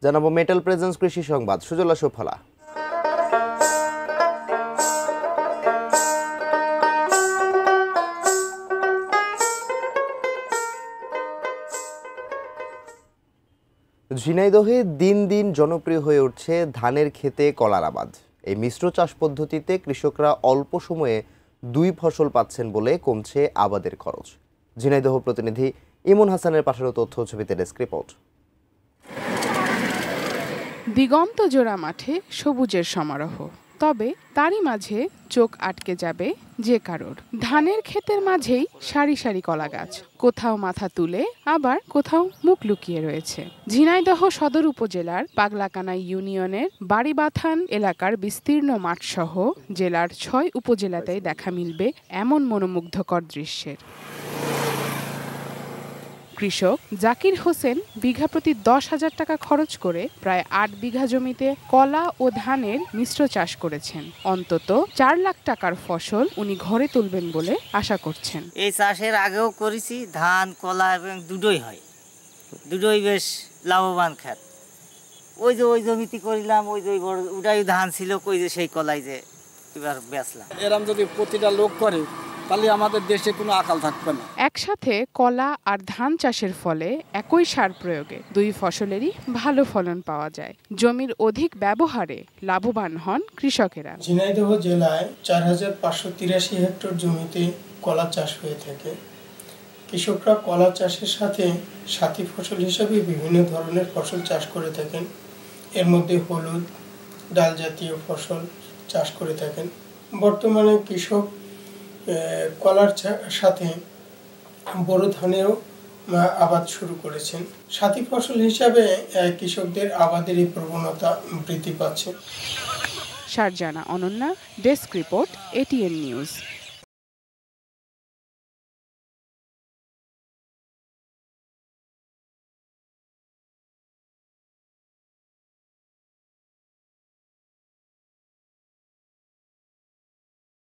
জানাবো metal presence কৃষি সংবাদ, সুজলা সুফলা। ঝিনাইদহে দিন দিন জনপ্রিয় হয়ে উঠছে ধানের ক্ষেতে কলার আবাদ। এই মিশ্র চাষ পদ্ধতিতে কৃষকরা অল্প সময়ে 2 ফসল পাচ্ছেন বলে কমছে আবাদের খরচ। ঝিনাইদহ প্রতিনিধি ইমন হাসানের পাঠানো তথ্য ছবিতে ডেস্ক রিপোর্ট। দিগন্ত জোড়া মাঠে সবুজের সমারোহ, তবে তারই মাঝে চোখ আটকে যাবে যে কারোর। ধানের ক্ষেতের মাঝেই সারি সারি কলা গাছ, কোথাও মাথা তুলে আবার কোথাও মুখ লুকিয়ে রয়েছে। ঝিনাইদহ সদর উপজেলার পাগলাকানা ইউনিয়নের বাড়িবাথান এলাকার বিস্তীর্ণ মাঠ সহ জেলার 6 উপজেলাতেই দেখা মিলবে এমন মনোমুগ্ধকর দৃশ্যের। কৃষক জাকির হোসেন বিঘা প্রতি 10,000 টাকা খরচ করে প্রায় 8 বিঘা জমিতে কলা ও ধানের মিশ্র চাষ করেছেন। অন্তত 4 লাখ টাকার ফসল উনি ঘরে তুলবেন বলে আশা করছেন। এই চাষের আগেও করেছি, ধান কলা এবং দুটোই হয়, দুটোই বেশ লাভবান খাত। ওই জমিতে করিলাম, ওটাই ধান ছিল, কই যে সেই কলাই যে এবার বেচলাম। এরকম যদি প্রতিটা লোক করে তাহলে আমাদের দেশে কোনো আকাল থাকবে না। একসাথে কলা আর ধান চাষের ফলে একই সার প্রয়োগে 2 ফসলেরই ভালো ফলন পাওয়া যায়। জমির অধিক ব্যবহারে লাভবান হন কৃষকেরা। ঝিনাইদহ জেলায় 4,583 হেক্টর জমিতে কলা চাষ হয়ে থাকে। কৃষকরা কলা চাষের সাথে সাথী ফসল হিসেবে বিভিন্ন ধরনের ফসল চাষ করে থাকেন। এর মধ্যে হলুদ, ডাল জাতীয় ফসল চাষ করে থাকেন। বর্তমানে কৃষক কলার সাথে বোরো ধানেরও আবাদ শুরু করেছেন। সাথী ফসল হিসাবে কৃষকদের আবাদের এই প্রবণতা বৃদ্ধি পাচ্ছে। Sharjana Ananya, desk report, ATN news.